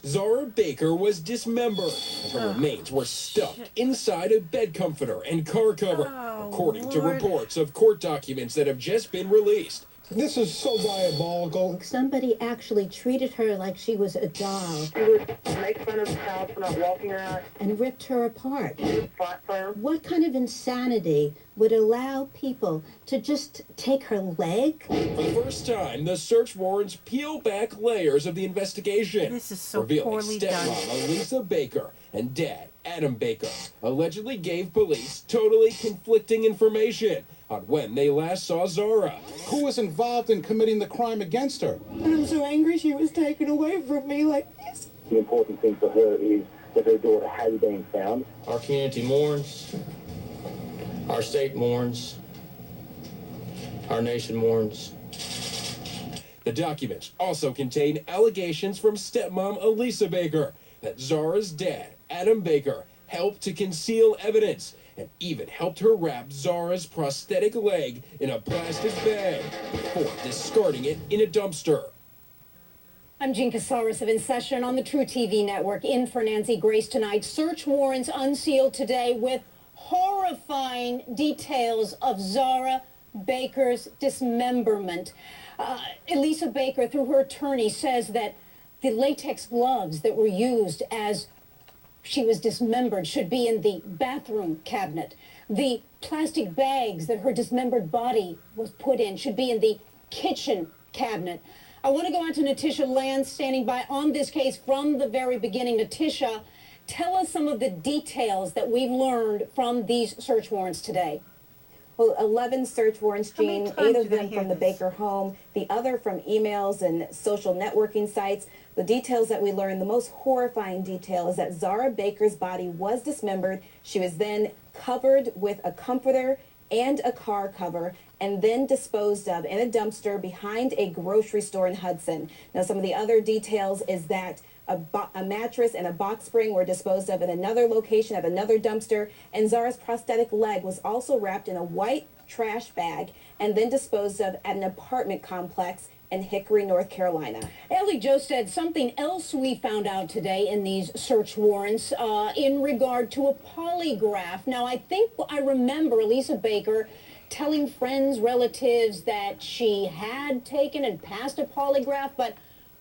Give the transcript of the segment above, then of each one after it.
Zahra Baker was dismembered. Her remains were stuffed inside a bed comforter and car cover, according to reports of court documents that have just been released. This is so diabolical. Somebody actually treated her like she was a doll. He would make fun of the child for not walking around. And ripped her apart. He would fight for her. What kind of insanity would allow people to just take her leg? For the first time, the search warrants peel back layers of the investigation. This is so revealing poorly done. stepmom Elisa Baker and dad Adam Baker allegedly gave police totally conflicting information on when they last saw Zahra. Who was involved in committing the crime against her? And I'm so angry she was taken away from me like this. The important thing for her is that her daughter has been found. Our community mourns. Our state mourns. Our nation mourns. The documents also contain allegations from stepmom Elisa Baker that Zahra's dad, Adam Baker, helped to conceal evidence and even helped her wrap Zahra's prosthetic leg in a plastic bag before discarding it in a dumpster. I'm Jean Casares of In Session on the True TV network. In for Nancy Grace tonight. Search warrants unsealed today with horrifying details of Zahra Baker's dismemberment. Elisa Baker, through her attorney, says that the latex gloves that were used as she was dismembered should be in the bathroom cabinet. The plastic bags that her dismembered body was put in should be in the kitchen cabinet. I want to go on to Natisha Land, standing by on this case from the very beginning. Natisha, tell us some of the details that we've learned from these search warrants today. Well, 11 search warrants, Jean, 8 of them from the Baker home, the other from emails and social networking sites. The details that we learned, the most horrifying detail is that Zahra Baker's body was dismembered. She was then covered with a comforter and a car cover and then disposed of in a dumpster behind a grocery store in Hudson. Now, some of the other details is that a mattress and a box spring were disposed of in another location at another dumpster, and Zahra's prosthetic leg was also wrapped in a white trash bag and then disposed of at an apartment complex in Hickory, North Carolina. Ellie Jo said something else we found out today in these search warrants in regard to a polygraph. Now, I think I remember Elisa Baker telling friends, relatives that she had taken and passed a polygraph, but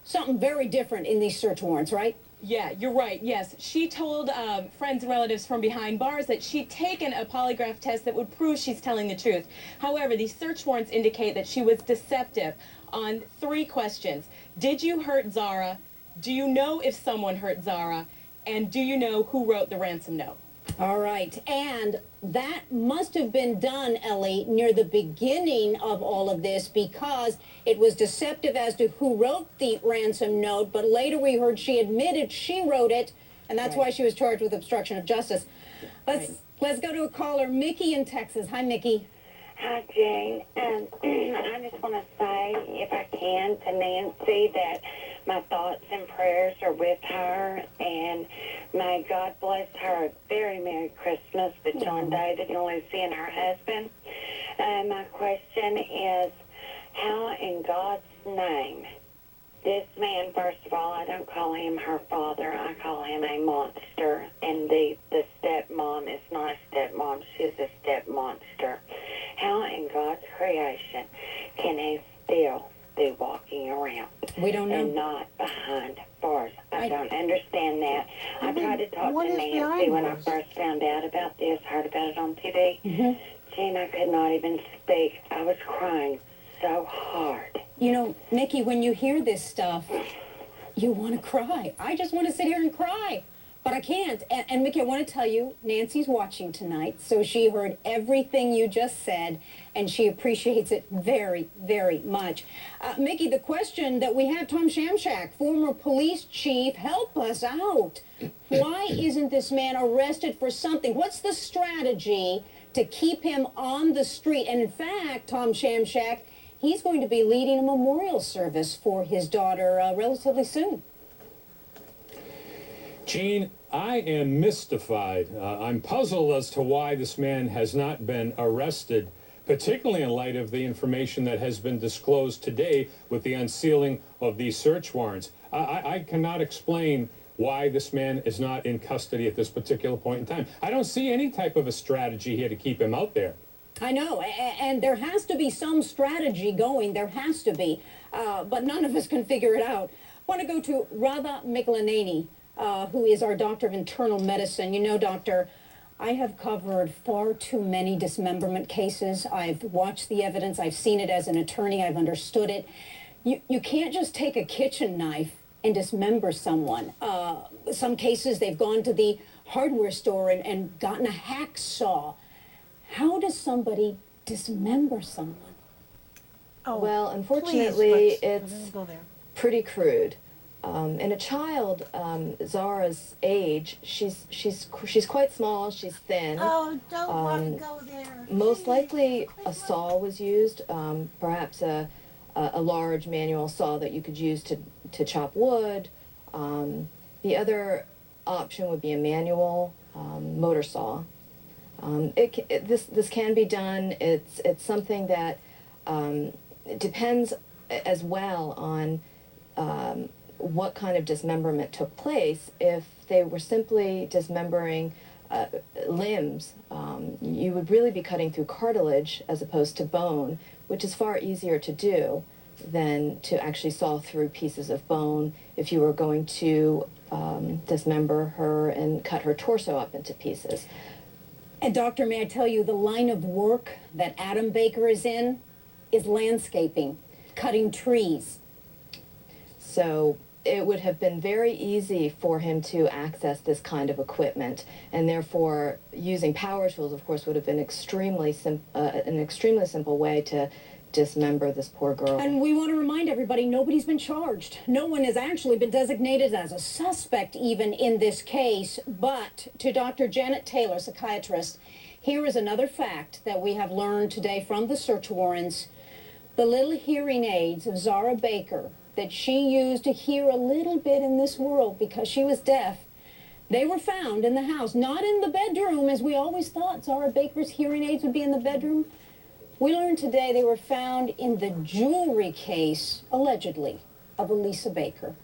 something very different in these search warrants, right? Yeah, you're right. Yes, she told friends and relatives from behind bars that she'd taken a polygraph test that would prove she's telling the truth. However, these search warrants indicate that she was deceptive on 3 questions. Did you hurt Zahra? Do you know if someone hurt Zahra? And do you know who wrote the ransom note? All right, and that must have been done, Ellie, near the beginning of all of this because it was deceptive as to who wrote the ransom note, but later we heard she admitted she wrote it, and that's why she was charged with obstruction of justice. Let's go to a caller, Mickey in Texas. Hi, Mickey. Hi, Jane. I just want to say, if I can, to Nancy that my thoughts and prayers are with her, and may God bless her a very Merry Christmas, the John David and Lucy and her husband. My question is, how in God's name, this man, first of all, I don't call him her father, I call him a monster, and the stepmom is not a stepmom, she's a step monster. How in God's creation can he still be walking around? We don't know. And not behind bars. I don't understand that. I tried to talk to Nancy when I first found out about this, heard about it on TV. Jean, I could not even speak. I was crying so hard. You know, Mickey, when you hear this stuff, you want to cry. I just want to sit here and cry, but I can't. And Mickey, I want to tell you, Nancy's watching tonight, so she heard everything you just said, and she appreciates it very, very much. Mickey, the question that we have, Tom Shamshak, former police chief, help us out. Why isn't this man arrested for something? What's the strategy to keep him on the street? And in fact, Tom Shamshak, he's going to be leading a memorial service for his daughter relatively soon. Gene, I am mystified. I'm puzzled as to why this man has not been arrested, particularly in light of the information that has been disclosed today with the unsealing of these search warrants. I cannot explain why this man is not in custody at this particular point in time. I don't see any type of a strategy here to keep him out there. I know, and there has to be some strategy going. There has to be, but none of us can figure it out. I want to go to Zahra Clare, who is our doctor of internal medicine. You know, doctor, I have covered far too many dismemberment cases. I've watched the evidence. I've seen it as an attorney. I've understood it. You can't just take a kitchen knife and dismember someone. Some cases, they've gone to the hardware store and gotten a hacksaw. How does somebody dismember someone? Oh, well, unfortunately, it's pretty crude. In a child Zahra's age, she's quite small. She's thin. Oh, don't want to go there. Most likely, a saw was used, perhaps a large manual saw that you could use to chop wood. The option would be a manual motor saw. This can be done. It's something that depends as well on what kind of dismemberment took place. If they were simply dismembering limbs, you would really be cutting through cartilage as opposed to bone, which is far easier to do than to actually saw through pieces of bone if you were going to dismember her and cut her torso up into pieces. And doctor, may I tell you, the line of work that Adam Baker is in is landscaping, cutting trees. So it would have been very easy for him to access this kind of equipment, and therefore using power tools, of course, would have been an extremely simple way to dismember this poor girl. And we want to remind everybody, nobody's been charged. No one has actually been designated as a suspect even in this case. But to Dr. Janet Taylor, psychiatrist, here is another fact that we have learned today from the search warrants. The little hearing aids of Zahra Baker that she used to hear a little bit in this world because she was deaf, they were found in the house, not in the bedroom as we always thought Zahra Baker's hearing aids would be in the bedroom. We learned today they were found in the jewelry case, allegedly, of Elisa Baker.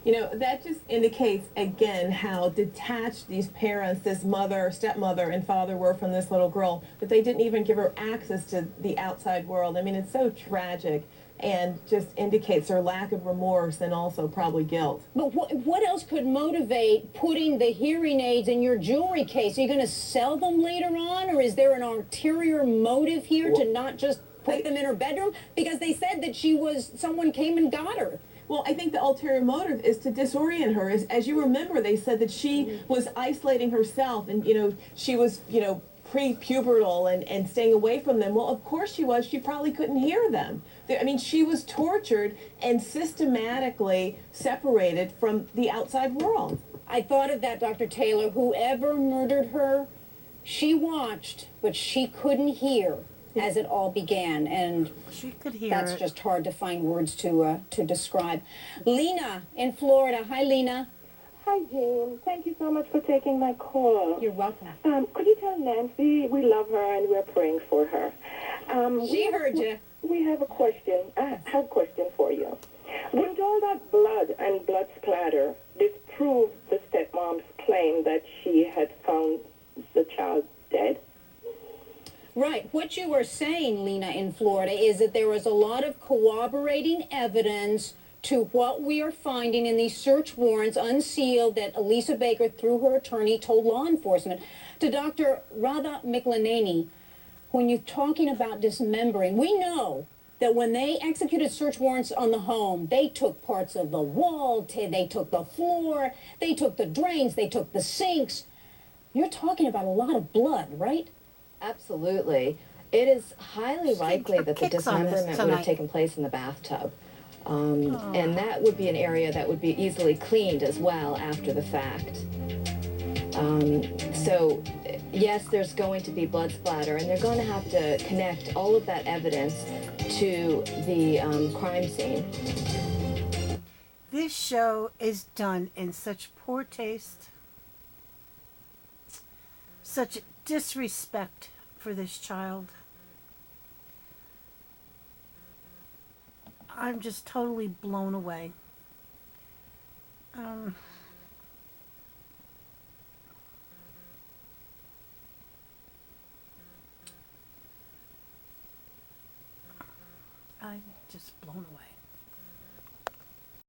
You know, that just indicates, again, how detached these parents, this mother, stepmother, and father were from this little girl, that they didn't even give her access to the outside world. I mean, it's so tragic and just indicates their lack of remorse and also probably guilt. But what else could motivate putting the hearing aids in your jewelry case? Are you going to sell them later on, or is there an ulterior motive here to not just put them in her bedroom? Because they said that someone came and got her. Well, I think the ulterior motive is to disorient her. As you remember, they said that she was isolating herself and, she was, pre-pubertal and staying away from them. Well, of course she was. She probably couldn't hear them. I mean, she was tortured and systematically separated from the outside world. I thought of that, Dr. Taylor. Whoever murdered her, she watched, but she couldn't hear as it all began, and she could hear that's just hard to find words to describe. Lena in Florida. Hi, Lena. Hi, Jean. Thank you so much for taking my call. You're welcome. Could you tell Nancy we love her and we're praying for her? She heard you. We have a question. I have a question for you. Wouldn't all that blood and blood splatter disprove the stepmom's claim that she had found the child dead? Right. What you were saying, Lena, in Florida, is that there was a lot of corroborating evidence to what we are finding in these search warrants unsealed that Elisa Baker, through her attorney, told law enforcement. To Dr. Zahra Clare, when you're talking about dismembering, we know that when they executed search warrants on the home, they took parts of the wall, they took the floor, they took the drains, they took the sinks. You're talking about a lot of blood, right? Absolutely. It is highly likely that the dismemberment would have taken place in the bathtub. And that would be an area that would be easily cleaned as well after the fact. So, yes, there's going to be blood splatter, and they're going to have to connect all of that evidence to the crime scene. This show is done in such poor taste, such disrespect for this child. I'm just totally blown away. I'm just blown away.